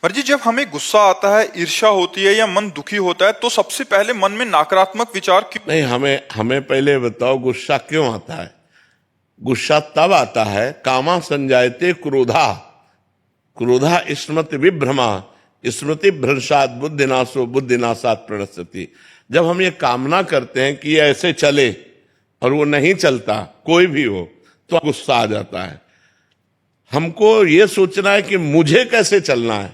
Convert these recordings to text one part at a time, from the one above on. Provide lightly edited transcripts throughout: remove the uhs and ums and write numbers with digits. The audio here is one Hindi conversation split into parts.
पर जी जब हमें गुस्सा आता है, ईर्ष्या होती है या मन दुखी होता है तो सबसे पहले मन में नकारात्मक विचार क्यों? नहीं, हमें हमें पहले बताओ गुस्सा क्यों आता है। गुस्सा तब आता है, कामा संजायते क्रोधा, क्रोधा स्मृति विभ्रमा, स्मृति भ्रंशात बुद्धिनाशो बुद्धिनाशात प्रणश्यति। जब हम ये कामना करते हैं कि ये ऐसे चले और वो नहीं चलता, कोई भी हो, तो गुस्सा आ जाता है। हमको ये सोचना है कि मुझे कैसे चलना है।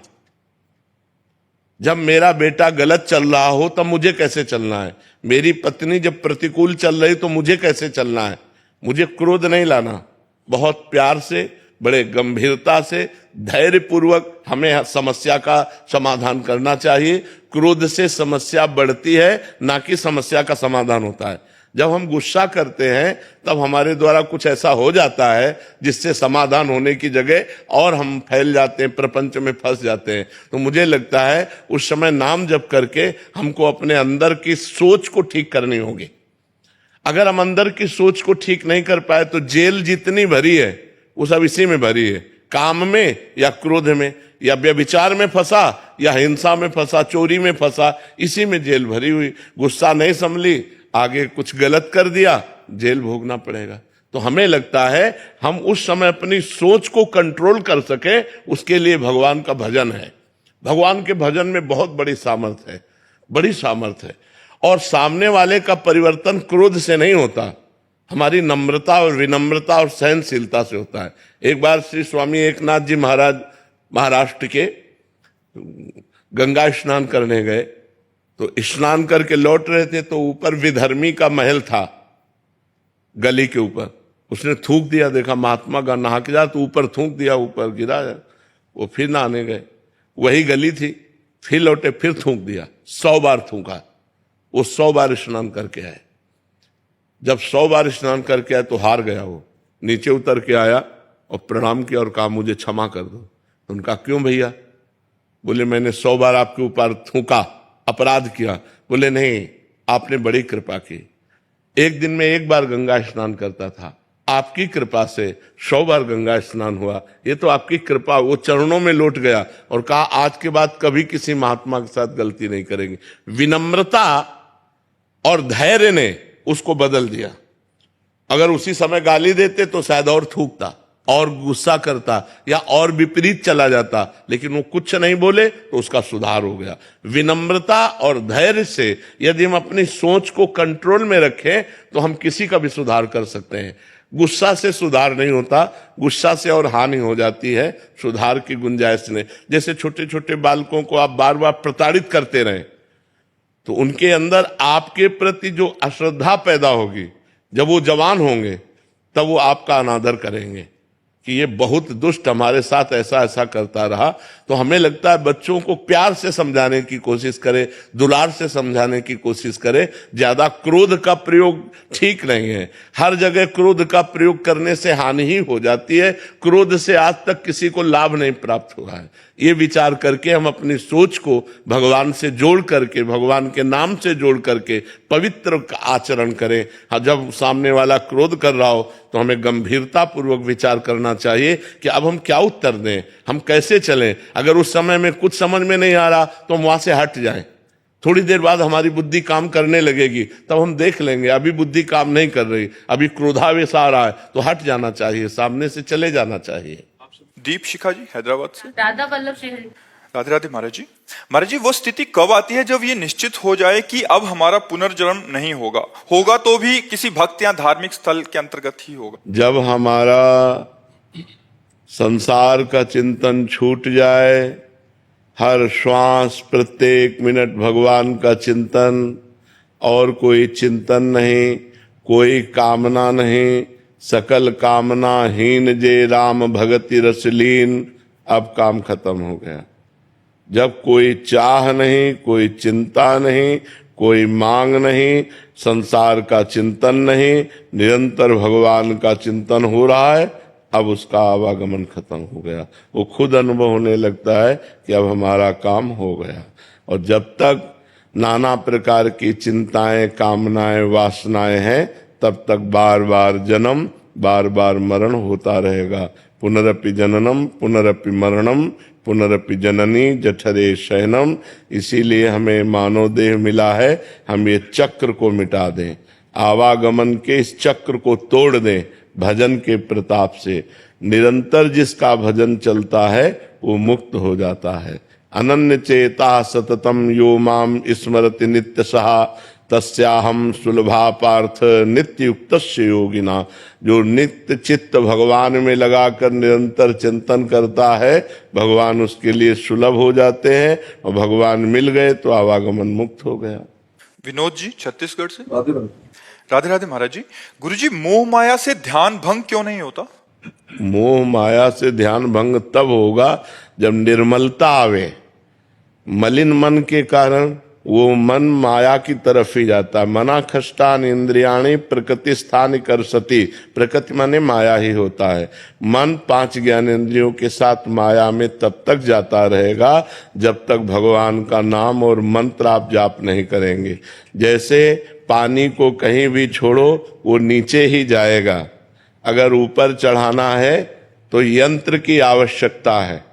जब मेरा बेटा गलत चल रहा हो तब मुझे कैसे चलना है, मेरी पत्नी जब प्रतिकूल चल रही तो मुझे कैसे चलना है। मुझे क्रोध नहीं लाना, बहुत प्यार से, बड़े गंभीरता से, धैर्यपूर्वक हमें समस्या का समाधान करना चाहिए। क्रोध से समस्या बढ़ती है, ना कि समस्या का समाधान होता है। जब हम गुस्सा करते हैं तब हमारे द्वारा कुछ ऐसा हो जाता है जिससे समाधान होने की जगह और हम फैल जाते हैं, प्रपंच में फंस जाते हैं। तो मुझे लगता है उस समय नाम जप करके हमको अपने अंदर की सोच को ठीक करनी होगी। अगर हम अंदर की सोच को ठीक नहीं कर पाए तो जेल जितनी भरी है वो सब इसी में भरी है, काम में या क्रोध में या व्यभिचार में फंसा या हिंसा में फंसा, चोरी में फंसा, इसी में जेल भरी हुई। गुस्सा नहीं संभली, आगे कुछ गलत कर दिया, जेल भोगना पड़ेगा। तो हमें लगता है हम उस समय अपनी सोच को कंट्रोल कर सके, उसके लिए भगवान का भजन है। भगवान के भजन में बहुत बड़ी सामर्थ्य है, बड़ी सामर्थ्य है। और सामने वाले का परिवर्तन क्रोध से नहीं होता, हमारी नम्रता और विनम्रता और सहनशीलता से होता है। एक बार श्री स्वामी एकनाथ जी महाराज महाराष्ट्र के गंगा स्नान करने गए, तो स्नान करके लौट रहे थे तो ऊपर विधर्मी का महल था, गली के ऊपर। उसने थूक दिया, देखा महात्मा का नहा के जा, तो ऊपर थूक दिया, ऊपर गिरा। वो फिर नहाने गए, वही गली थी, फिर लौटे, फिर थूक दिया, 100 बार थूका। वो 100 बार स्नान करके आए। जब 100 बार स्नान करके आए तो हार गया। वो नीचे उतर के आया और प्रणाम किया और कहा मुझे क्षमा कर दो। तो उनका क्यों भैया? बोले मैंने 100 बार आपके ऊपर थूका, अपराध किया। बोले नहीं, आपने बड़ी कृपा की, एक दिन में 1 बार गंगा स्नान करता था, आपकी कृपा से 100 बार गंगा स्नान हुआ, ये तो आपकी कृपा। वो चरणों में लौट गया और कहा आज के बाद कभी किसी महात्मा के साथ गलती नहीं करेंगे। विनम्रता और धैर्य ने उसको बदल दिया। अगर उसी समय गाली देते तो शायद और थूकता और गुस्सा करता या और विपरीत चला जाता, लेकिन वो कुछ नहीं बोले तो उसका सुधार हो गया। विनम्रता और धैर्य से यदि हम अपनी सोच को कंट्रोल में रखें तो हम किसी का भी सुधार कर सकते हैं। गुस्सा से सुधार नहीं होता, गुस्सा से और हानि हो जाती है, सुधार की गुंजाइश नहीं। जैसे छोटे छोटे बालकों को आप बार बार प्रताड़ित करते रहें तो उनके अंदर आपके प्रति जो अश्रद्धा पैदा होगी, जब वो जवान होंगे तब वो आपका अनादर करेंगे कि ये बहुत दुष्ट हमारे साथ ऐसा ऐसा करता रहा। तो हमें लगता है बच्चों को प्यार से समझाने की कोशिश करें, दुलार से समझाने की कोशिश करें। ज्यादा क्रोध का प्रयोग ठीक नहीं है। हर जगह क्रोध का प्रयोग करने से हानि ही हो जाती है। क्रोध से आज तक किसी को लाभ नहीं प्राप्त हुआ है। ये विचार करके हम अपनी सोच को भगवान से जोड़ करके, भगवान के नाम से जोड़ करके पवित्र आचरण करें। जब सामने वाला क्रोध कर रहा हो तो हमें गंभीरता पूर्वक विचार करना चाहिए कि अब हम क्या उत्तर दें, हम कैसे चलें। अगर उस समय में कुछ समझ में नहीं आ रहा तो हम वहां से हट जाएं। थोड़ी देर बाद हमारी बुद्धि काम करने लगेगी, तब हम देख लेंगे अभी बुद्धि काम नहीं कर रही, अभी क्रोधावेश आ रहा है, तो हट जाना चाहिए, सामने से चले जाना चाहिए। दीप शिखा जी हैदराबाद से। राधा वल्लभ शेखर। राधे राधे महाराज जी। महाराज जी, वो स्थिति कब आती है जब ये निश्चित हो जाए कि अब हमारा पुनर्जन्म नहीं होगा, होगा तो भी किसी भक्त या धार्मिक स्थल के अंतर्गत ही होगा? जब हमारा संसार का चिंतन छूट जाए, हर श्वास प्रत्येक मिनट भगवान का चिंतन, और कोई चिंतन नहीं, कोई कामना नहीं, सकल कामना हीन जे राम भगति रसलीन, अब काम खत्म हो गया। जब कोई चाह नहीं, कोई चिंता नहीं, कोई मांग नहीं, संसार का चिंतन नहीं, निरंतर भगवान का चिंतन हो रहा है, अब उसका आवागमन खत्म हो गया। वो खुद अनुभव होने लगता है कि अब हमारा काम हो गया। और जब तक नाना प्रकार की चिंताएं, कामनाएं, वासनाएं हैं, तब तक बार बार जन्म, बार बार मरण होता रहेगा। पुनरपि जननम पुनरपि मरणम पुनरपि जननी जठरे शयनम। इसीलिए हमें मानव देह मिला है, हम ये चक्र को मिटा दें, आवागमन के इस चक्र को तोड़ दें भजन के प्रताप से। निरंतर जिसका भजन चलता है वो मुक्त हो जाता है। अनन्य चेता सततम यो माम स्मरति नित्य सहा तस्याहम सुलभा पार्थ नित्य युक्त योगिना। जो नित्य चित्त भगवान में लगाकर निरंतर चिंतन करता है, भगवान उसके लिए सुलभ हो जाते हैं, और भगवान मिल गए तो आवागमन मुक्त हो गया। विनोद जी छत्तीसगढ़ से। राधे राधे महाराज जी। गुरुजी, मोह माया से ध्यान भंग क्यों नहीं होता? मोह माया से ध्यान भंग तब होगा जब निर्मलता आवे। मलिन मन के कारण वो मन माया की तरफ ही जाता है। मना खष्टान इंद्रियाणी प्रकृति स्थान कर सती। प्रकृति माने माया ही होता है। मन 5 ज्ञानेंद्रियों के साथ माया में तब तक जाता रहेगा जब तक भगवान का नाम और मंत्र आप जाप नहीं करेंगे। जैसे पानी को कहीं भी छोड़ो वो नीचे ही जाएगा, अगर ऊपर चढ़ाना है तो यंत्र की आवश्यकता है,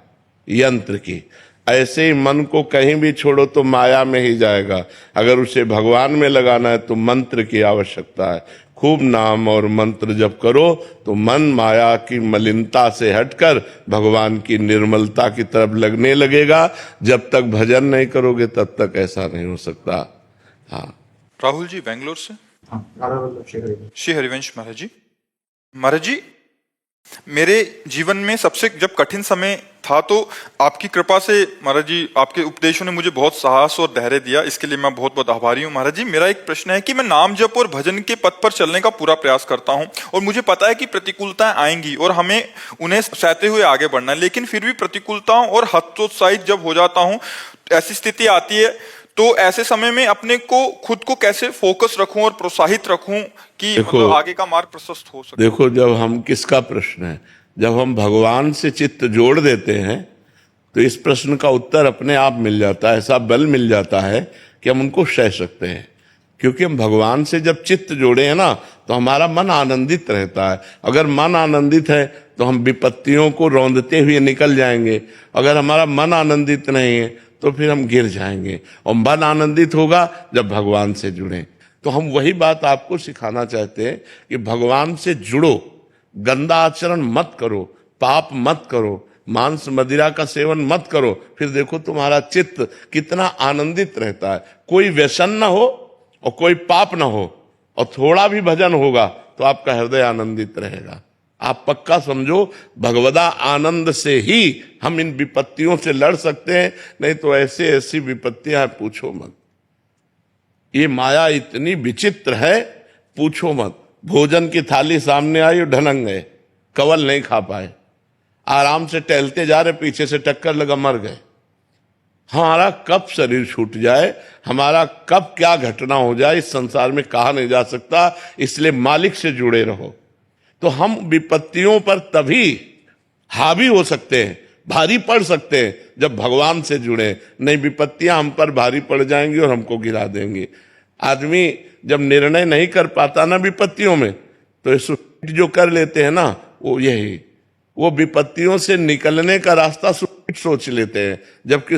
यंत्र की। ऐसे ही मन को कहीं भी छोड़ो तो माया में ही जाएगा, अगर उसे भगवान में लगाना है तो मंत्र की आवश्यकता है। खूब नाम और मंत्र जप करो तो मन माया की मलिनता से हटकर भगवान की निर्मलता की तरफ लगने लगेगा। जब तक भजन नहीं करोगे तब तक ऐसा नहीं हो सकता। हाँ, राहुल जी बेंगलोर से। श्री हरिवंश महाराज जी। महाराज जी, मेरे जीवन में सबसे जब कठिन समय था तो आपकी कृपा से महाराज जी, आपके उपदेशों ने मुझे बहुत साहस और धैर्य दिया, इसके लिए मैं बहुत बहुत आभारी हूँ। महाराज जी, मेरा एक प्रश्न है कि मैं नाम जप और भजन के पथ पर चलने का पूरा प्रयास करता हूँ और मुझे पता है कि प्रतिकूलताएं आएंगी और हमें उन्हें सहते हुए आगे बढ़ना है, लेकिन फिर भी प्रतिकूलताओं और हतोत्साहित जब हो जाता हूँ, ऐसी स्थिति आती है, तो ऐसे समय में अपने को खुद को कैसे फोकस रखूं और प्रोत्साहित रखूं कि मतलब आगे का मार्ग प्रशस्त हो सके? देखो, जब हम, किसका प्रश्न है, जब हम भगवान से चित्त जोड़ देते हैं तो इस प्रश्न का उत्तर अपने आप मिल जाता है। ऐसा बल मिल जाता है कि हम उनको सह सकते हैं, क्योंकि हम भगवान से जब चित्त जोड़े हैं ना तो हमारा मन आनंदित रहता है। अगर मन आनंदित है तो हम विपत्तियों को रौंदते हुए निकल जाएंगे, अगर हमारा मन आनंदित नहीं है तो फिर हम गिर जाएंगे। और मन आनंदित होगा जब भगवान से जुड़े। तो हम वही बात आपको सिखाना चाहते हैं कि भगवान से जुड़ो, गंदा आचरण मत करो, पाप मत करो, मांस मदिरा का सेवन मत करो, फिर देखो तुम्हारा चित्त कितना आनंदित रहता है। कोई व्यसन ना हो और कोई पाप ना हो और थोड़ा भी भजन होगा तो आपका हृदय आनंदित रहेगा। आप पक्का समझो, भगवदा आनंद से ही हम इन विपत्तियों से लड़ सकते हैं, नहीं तो ऐसी ऐसी विपत्तियां पूछो मत। ये माया इतनी विचित्र है, पूछो मत। भोजन की थाली सामने आई और ढनक गए, कवल नहीं खा पाए, आराम से टहलते जा रहे, पीछे से टक्कर लगा, मर गए। हमारा कब शरीर छूट जाए, हमारा कब क्या घटना हो जाए, इस संसार में कहा नहीं जा सकता। इसलिए मालिक से जुड़े रहो। तो हम विपत्तियों पर तभी हावी हो सकते हैं, भारी पड़ सकते हैं, जब भगवान से जुड़े। नहीं, विपत्तियां हम पर भारी पड़ जाएंगी और हमको गिरा देंगी। आदमी जब निर्णय नहीं कर पाता ना विपत्तियों में, तो सुसाइड जो कर लेते हैं ना, वो विपत्तियों से निकलने का रास्ता सुसाइड सोच लेते हैं, जबकि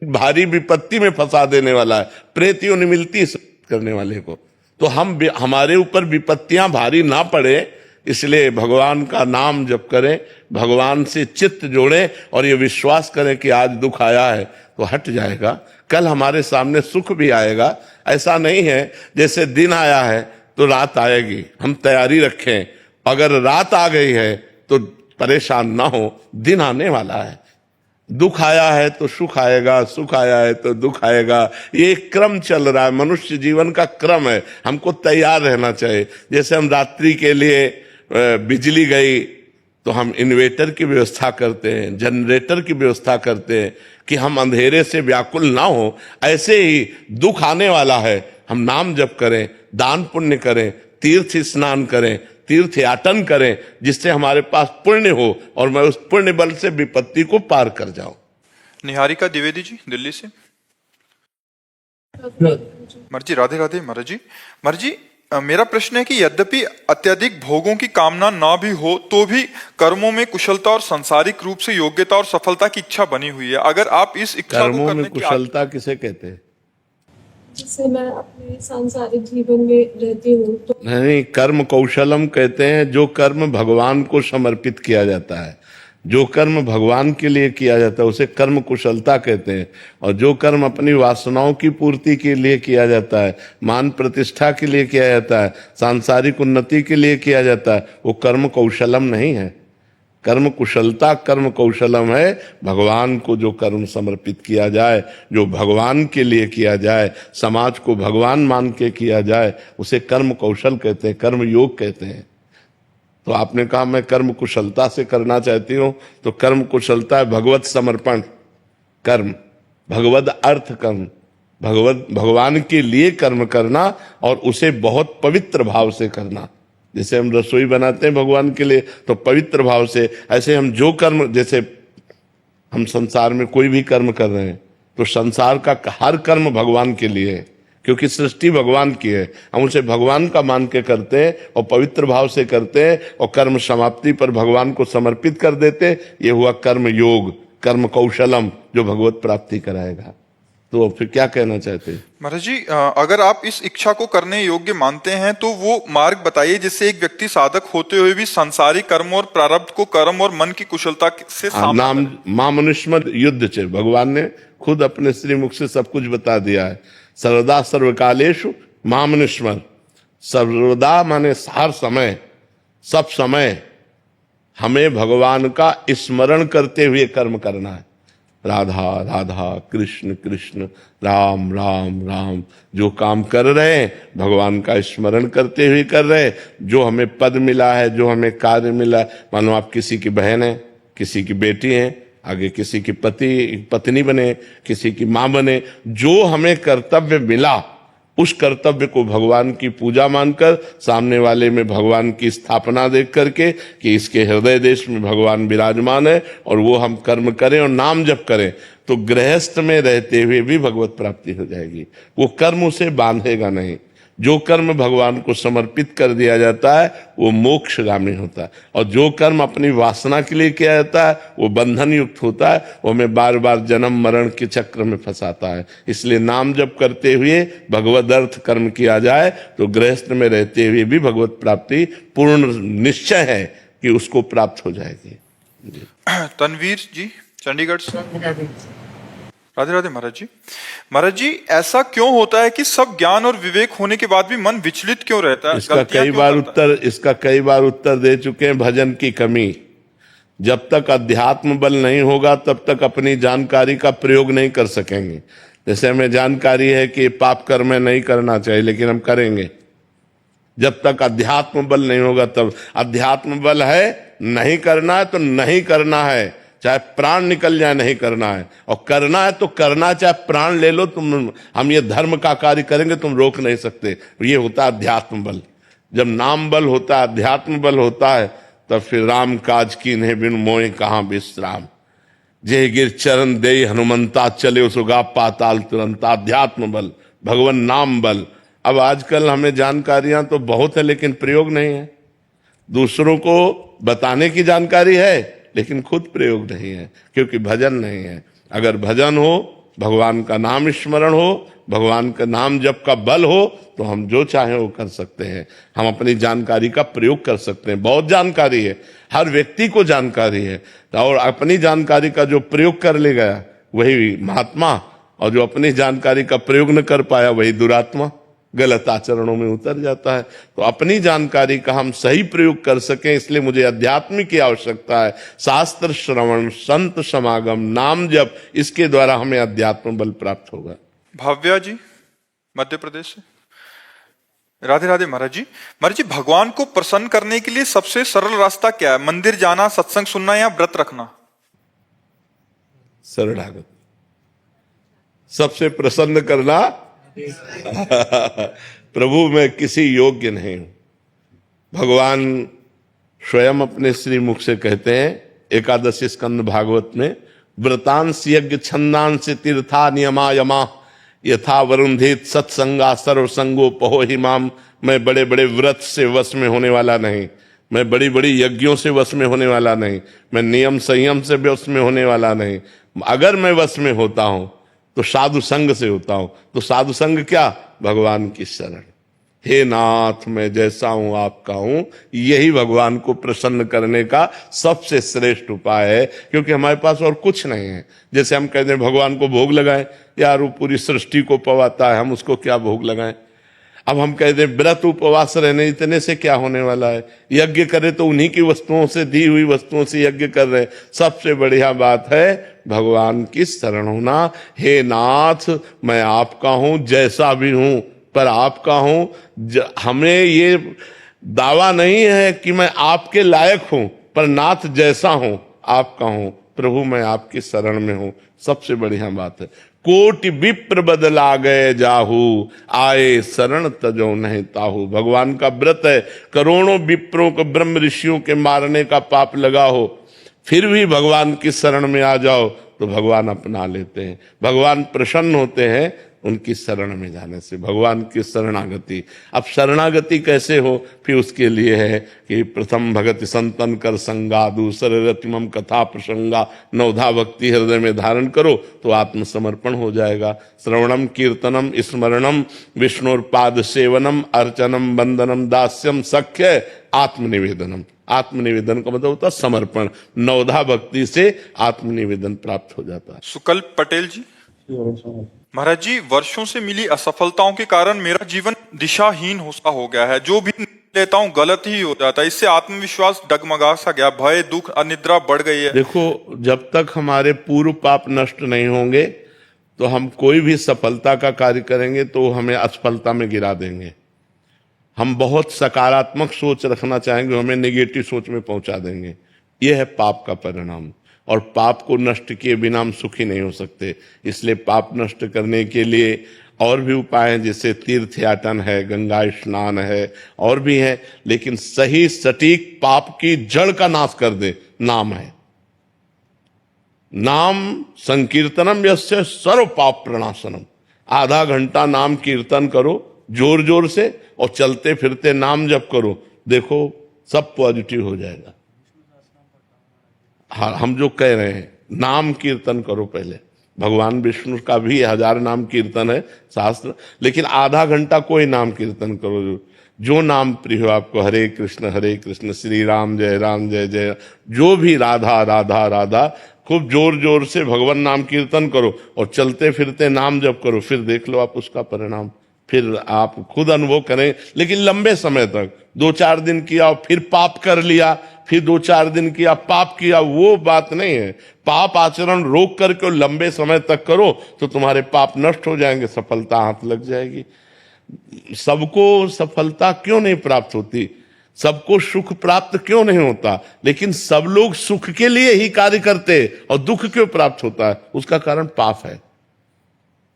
भारी विपत्ति में फंसा देने वाला है। प्रेत योनि मिलती करने वाले को। तो हमारे ऊपर विपत्तियां भारी ना पड़े, इसलिए भगवान का नाम जप करें, भगवान से चित्त जोड़ें और ये विश्वास करें कि आज दुख आया है तो हट जाएगा, कल हमारे सामने सुख भी आएगा। ऐसा नहीं है जैसे दिन आया है तो रात आएगी, हम तैयारी रखें। अगर रात आ गई है तो परेशान ना हो, दिन आने वाला है। दुख आया है तो सुख आएगा, सुख आया है तो दुख आएगा। ये एक क्रम चल रहा है, मनुष्य जीवन का क्रम है। हमको तैयार रहना चाहिए। जैसे हम रात्रि के लिए बिजली गई तो हम इन्वेटर की व्यवस्था करते हैं, जनरेटर की व्यवस्था करते हैं कि हम अंधेरे से व्याकुल ना हो। ऐसे ही दुख आने वाला है, हम नाम जप करें, दान पुण्य करें, तीर्थ स्नान करें, तीर्थ याटन करें, जिससे हमारे पास पुण्य हो और मैं उस पुण्य बल से विपत्ति को पार कर जाऊं। निहारिका द्विवेदी जी दिल्ली से। महाराज जी राधे राधे। महाराज जी मेरा प्रश्न है कि यद्यपि अत्यधिक भोगों की कामना ना भी हो तो भी कर्मों में कुशलता और सांसारिक रूप से योग्यता और सफलता की इच्छा बनी हुई है। अगर आप इस इच्छा को कर्मों करने में की कुशलता किसे कहते हैं? जिससे मैं अपने सांसारिक जीवन में रहती हूँ तो नहीं, कर्म कौशलम कहते हैं जो कर्म भगवान को समर्पित किया जाता है, जो कर्म भगवान के लिए किया जाता है उसे कर्म कुशलता कहते हैं। और जो कर्म अपनी वासनाओं की पूर्ति के लिए किया जाता है, मान प्रतिष्ठा के लिए किया जाता है, सांसारिक उन्नति के लिए किया जाता है, वो कर्म कौशलम नहीं है। कर्म कुशलता कर्म कौशलम है भगवान को जो कर्म समर्पित किया जाए, जो भगवान के लिए किया जाए, समाज को भगवान मान के किया जाए, उसे कर्म कौशल कहते हैं, कर्म योग कहते हैं। तो आपने कहा मैं कर्म कुशलता से करना चाहती हूं, तो कर्म कुशलता है भगवत समर्पण कर्म, भगवत अर्थ कर्म, भगवान के लिए कर्म करना और उसे बहुत पवित्र भाव से करना। जैसे हम रसोई बनाते हैं भगवान के लिए तो पवित्र भाव से, ऐसे हम जो कर्म, जैसे हम संसार में कोई भी कर्म कर रहे हैं तो संसार का हर कर्म भगवान के लिए है, क्योंकि सृष्टि भगवान की है। हम उसे भगवान का मान के करते हैं और पवित्र भाव से करते हैं और कर्म समाप्ति पर भगवान को समर्पित कर देते हैं। ये हुआ कर्म योग, कर्म कौशलम जो भगवत प्राप्ति कराएगा। तो फिर क्या कहना चाहते हैं? महाराज जी, अगर आप इस इच्छा को करने योग्य मानते हैं तो वो मार्ग बताइए जिससे एक व्यक्ति साधक होते हुए भी सांसारिक कर्म और प्रारब्ध को कर्म और मन की कुशलता से सामना नाम मां मनुष्य युद्ध चे, भगवान ने खुद अपने श्रीमुख से सब कुछ बता दिया है। सर्वदा सर्वकालेषु मां मनुष्य, सर्वदा माने हर समय, सब समय हमें भगवान का स्मरण करते हुए कर्म करना है। राधा राधा कृष्ण कृष्ण राम राम राम, जो काम कर रहे हैं भगवान का स्मरण करते हुए कर रहे हैं। जो हमें पद मिला है, जो हमें कार्य मिला है, मानो आप किसी की बहन है, किसी की बेटी है, आगे किसी की पत्नी बने, किसी की मां बने, जो हमें कर्तव्य मिला उस कर्तव्य को भगवान की पूजा मानकर, सामने वाले में भगवान की स्थापना देख करके कि इसके हृदय देश में भगवान विराजमान है, और वो हम कर्म करें और नाम जप करें तो गृहस्थ में रहते हुए भी भगवत प्राप्ति हो जाएगी। वो कर्म उसे बांधेगा नहीं। जो कर्म भगवान को समर्पित कर दिया जाता है वो मोक्षगामी होता है, और जो कर्म अपनी वासना के लिए किया जाता है वो बंधन युक्त होता है, वो हमें बार बार जन्म मरण के चक्र में फंसाता है। इसलिए नाम जप करते हुए भगवद अर्थ कर्म किया जाए तो गृहस्थ में रहते हुए भी भगवत प्राप्ति पूर्ण निश्चय है कि उसको प्राप्त हो जाएगी। तनवीर जी चंडीगढ़ से। राधे राधे महाराज जी। महाराज जी, ऐसा क्यों होता है कि सब ज्ञान और विवेक होने के बाद भी मन विचलित क्यों रहता है? इसका कई बार उत्तर दे चुके हैं। भजन की कमी। जब तक अध्यात्म बल नहीं होगा तब तक अपनी जानकारी का प्रयोग नहीं कर सकेंगे। जैसे हमें जानकारी है कि पाप कर्म नहीं करना चाहिए लेकिन हम करेंगे, जब तक अध्यात्म बल नहीं होगा तब। अध्यात्म बल है, नहीं करना है तो नहीं करना है, चाहे प्राण निकल जाए नहीं करना है, और करना है तो करना, चाहे प्राण ले लो तुम। हम ये धर्म का कार्य करेंगे, तुम रोक नहीं सकते। ये होता है अध्यात्म बल। जब नाम बल होता है, अध्यात्म बल होता है, तब फिर राम काज कीन्हे बिन मोहि कहाँ विश्राम। जे गिर चरण दे हनुमंता चले सुगा पाताल तुरंता। अध्यात्म बल, भगवान नाम बल। अब आजकल हमें जानकारियां तो बहुत है लेकिन प्रयोग नहीं है। दूसरों को बताने की जानकारी है लेकिन खुद प्रयोग नहीं है, क्योंकि भजन नहीं है। अगर भजन हो, भगवान का नाम स्मरण हो, भगवान का नाम जप का बल हो, तो हम जो चाहें वो कर सकते हैं। हम अपनी जानकारी का प्रयोग कर सकते हैं। बहुत जानकारी है, हर व्यक्ति को जानकारी है, और अपनी जानकारी का जो प्रयोग कर ले गया वही महात्मा, और जो अपनी जानकारी का प्रयोग न कर पाया वही दुरात्मा, गलत आचरणों में उतर जाता है। तो अपनी जानकारी का हम सही प्रयोग कर सकें, इसलिए मुझे अध्यात्म की आवश्यकता है। शास्त्र श्रवण, संत समागम, नाम जप, इसके द्वारा हमें अध्यात्म बल प्राप्त होगा। भाव्या जी मध्य प्रदेश से। राधे राधे महाराज जी। महाराज जी, भगवान को प्रसन्न करने के लिए सबसे सरल रास्ता क्या है? मंदिर जाना, सत्संग सुनना या व्रत रखना? शरणागत। सबसे प्रसन्न करना प्रभु मैं किसी योग्य नहीं हूं। भगवान स्वयं अपने श्री मुख से कहते हैं एकादशी स्कंद भागवत में, व्रतांश यज्ञ छंदांश तीर्था नियमा यमा यथा वरुंधेत सत्संगा सर्वसंगो पहो हिमाम। मैं बड़े बड़े व्रत से वश में होने वाला नहीं, मैं बड़ी बड़ी यज्ञों से वश में होने वाला नहीं, मैं नियम संयम से वश में होने वाला नहीं। अगर मैं वश में होता हूं तो साधु संग से होता हूं। तो साधु संग क्या? भगवान की शरण। हे नाथ, मैं जैसा हूं आपका हूं। यही भगवान को प्रसन्न करने का सबसे श्रेष्ठ उपाय है, क्योंकि हमारे पास और कुछ नहीं है। जैसे हम कहते हैं भगवान को भोग लगाएं, यार वो पूरी सृष्टि को पवाता है, हम उसको क्या भोग लगाएं। अब हम कहते हैं व्रत उपवास रहने, इतने से क्या होने वाला है। यज्ञ करे तो उन्हीं की वस्तुओं से, दी हुई वस्तुओं से यज्ञ कर रहे हैं। सबसे बढ़िया बात है भगवान की शरण होना। हे नाथ, मैं आपका हूं, जैसा भी हूं पर आपका हूं। हमें ये दावा नहीं है कि मैं आपके लायक हूं, पर नाथ जैसा हूं आपका हूं। प्रभु मैं आपकी शरण में हूं। सबसे बढ़िया बात है। कोटि विप्र बदला गए जाहू, आए शरण तजो नहीं ताहू। भगवान का व्रत है। करोड़ों विप्रों को, ब्रह्म ऋषियों के मारने का पाप लगा हो, फिर भी भगवान की शरण में आ जाओ तो भगवान अपना लेते हैं। भगवान प्रसन्न होते हैं उनकी शरण में जाने से, भगवान की शरणागति। अब शरणागति कैसे हो? फिर उसके लिए है कि प्रथम भगति संतन कर संगा, दूसरे रतिमम कथा प्रसंगा, नवधा भक्ति हृदय में धारण करो तो आत्मसमर्पण हो जाएगा। श्रवणम कीर्तनम स्मरणम विष्णुर्पाद सेवनम अर्चनम वंदनम दास्यम सख्य आत्मनिवेदनम। आत्मनिवेदन का मतलब होता है समर्पण। नवधा भक्ति से आत्मनिवेदन प्राप्त हो जाता है। सुकल्प पटेल जी, महाराज जी, वर्षों से मिली असफलताओं के कारण मेरा जीवन दिशाहीन सा हो गया है। जो भी लेता हूँ गलत ही हो जाता है। इससे आत्मविश्वास डगमगा सा गया, भय दुख अनिद्रा बढ़ गई है। देखो, जब तक हमारे पूर्व पाप नष्ट नहीं होंगे तो हम कोई भी सफलता का कार्य करेंगे तो हमें असफलता में गिरा देंगे। हम बहुत सकारात्मक सोच रखना चाहेंगे, हमें नेगेटिव सोच में पहुंचा देंगे। यह है पाप का परिणाम। और पाप को नष्ट किए बिना हम सुखी नहीं हो सकते। इसलिए पाप नष्ट करने के लिए और भी उपाय हैं, जैसे तीर्थ याटन है, गंगा स्नान है, और भी है। लेकिन सही सटीक पाप की जड़ का नाश कर दे नाम है। नाम संकीर्तनम यस्य सर्व पाप प्रणाशनम। आधा घंटा नाम कीर्तन करो जोर जोर से, और चलते फिरते नाम जप करो, देखो सब पॉजिटिव हो जाएगा। हाँ, हम जो कह रहे हैं नाम कीर्तन करो पहले। भगवान विष्णु का भी 1000 नाम कीर्तन है शास्त्र, लेकिन आधा घंटा कोई नाम कीर्तन करो जो नाम प्रिय हो आपको। हरे कृष्ण श्री राम जय जय, जो भी राधा राधा राधा, खूब जोर जोर से भगवान नाम कीर्तन करो और चलते फिरते नाम जप करो। फिर देख लो आप उसका परिणाम, फिर आप खुद अनुभव करें। लेकिन लंबे समय तक 2-4 दिन किया फिर पाप कर लिया, फिर 2-4 दिन किया पाप किया, वो बात नहीं है। पाप आचरण रोक करके लंबे समय तक करो तो तुम्हारे पाप नष्ट हो जाएंगे, सफलता हाथ लग जाएगी। सबको सफलता क्यों नहीं प्राप्त होती, सबको सुख प्राप्त क्यों नहीं होता, लेकिन सब लोग सुख के लिए ही कार्य करते और दुख क्यों प्राप्त होता है? उसका कारण पाप है।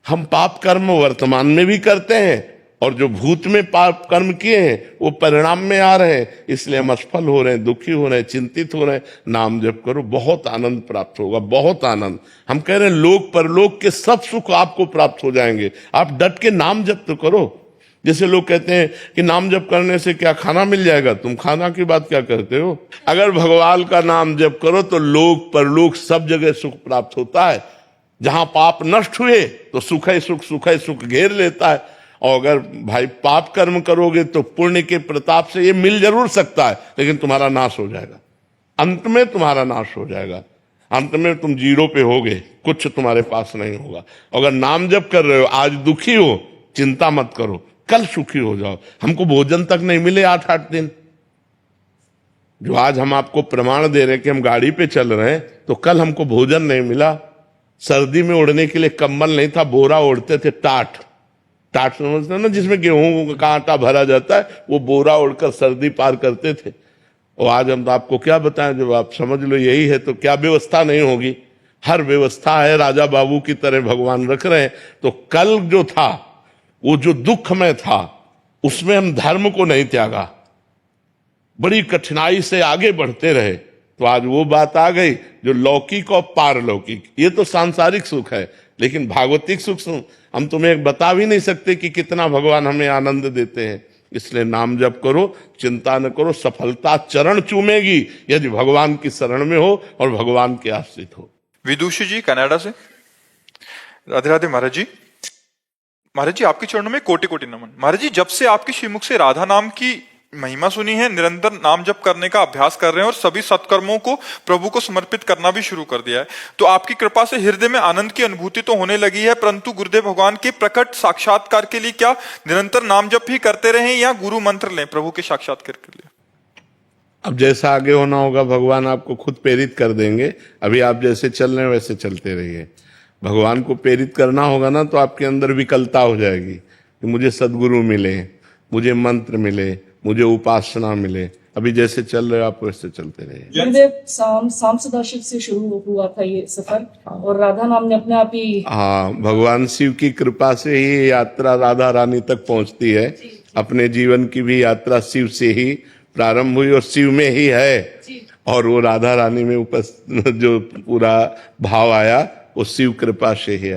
हम पाप कर्म वर्तमान में भी करते हैं और जो भूत में पाप कर्म किए हैं वो परिणाम में आ रहे हैं, इसलिए हम असफल हो रहे हैं, दुखी हो रहे हैं, चिंतित हो रहे हैं। नाम जप करो, बहुत आनंद प्राप्त होगा, बहुत आनंद। हम कह रहे हैं लोक परलोक के सब सुख आपको प्राप्त हो जाएंगे। आप डट के नाम जप तो करो। जैसे लोग कहते हैं कि नाम जप करने से क्या खाना मिल जाएगा, तुम खाना की बात क्या करते हो? अगर भगवान का नाम जप करो तो लोक परलोक सब जगह सुख प्राप्त होता है। जहां पाप नष्ट हुए तो सुख है सुख घेर लेता है। और अगर भाई पाप कर्म करोगे तो पुण्य के प्रताप से ये मिल जरूर सकता है, लेकिन तुम्हारा नाश हो जाएगा। अंत में तुम्हारा नाश हो जाएगा, अंत में तुम जीरो पे होगे, कुछ तुम्हारे पास नहीं होगा। अगर नाम जप कर रहे हो, आज दुखी हो, चिंता मत करो, कल सुखी हो जाओ। हमको भोजन तक नहीं मिले 8-8 दिन, जो आज हम आपको प्रमाण दे रहे हैं कि हम गाड़ी पे चल रहे हैं, तो कल हमको भोजन नहीं मिला। सर्दी में ओढ़ने के लिए कंबल नहीं था, बोरा ओढ़ते थे, टाट समझते ना, जिसमें गेहूं का आटा भरा जाता है, वो बोरा ओढ़कर सर्दी पार करते थे। और आज हम तो आपको क्या बताएं, जब आप समझ लो यही है तो क्या व्यवस्था नहीं होगी? हर व्यवस्था है, राजा बाबू की तरह भगवान रख रहे हैं। तो कल जो था वो जो दुख में था उसमें हम धर्म को नहीं त्यागा, बड़ी कठिनाई से आगे बढ़ते रहे, तो आज वो बात आ गई जो लौकिक और पारलौकिक। ये तो सांसारिक सुख है, लेकिन भागवतिक सुख हम तुम्हें बता भी नहीं सकते कि कितना भगवान हमें आनंद देते हैं। इसलिए नाम जप करो, चिंता न करो, सफलता चरण चूमेगी यदि भगवान की शरण में हो और भगवान के आश्रित हो। विदुषी जी कनाडा से। राधे राधे महाराज जी। महाराज जी आपके चरणों में कोटि कोटि नमन। महाराज जी जब से आपके श्रीमुख से राधा नाम की महिमा सुनी है, निरंतर नाम जप करने का अभ्यास कर रहे हैं और सभी सत्कर्मों को प्रभु को समर्पित करना भी शुरू कर दिया है, तो आपकी कृपा से हृदय में आनंद की अनुभूति तो होने लगी है, परंतु गुरुदेव भगवान के प्रकट साक्षात्कार के लिए क्या निरंतर नाम जप ही करते रहें या गुरु मंत्र लें प्रभु के साक्षात्कार के लिए? अब जैसा आगे होना होगा भगवान आपको खुद प्रेरित कर देंगे। अभी आप जैसे चल रहे हैं वैसे चलते रहिए। भगवान को प्रेरित करना होगा ना तो आपके अंदर विकलता हो जाएगी कि मुझे सदगुरु मिले, मुझे मंत्र मिले, मुझे उपासना मिले। अभी जैसे चल रहे हो आप वैसे चलते रहिए। गुरुदेव शाम सदाशिव से शुरू हुआ था ये सफर और राधा नाम ने अपने आप ही। हाँ, भगवान शिव की कृपा से ही यात्रा राधा रानी तक पहुंचती है। अपने जीवन की भी यात्रा शिव से ही प्रारंभ हुई और शिव में ही है, और वो राधा रानी में जो पूरा भाव आया वो शिव कृपा से ही है।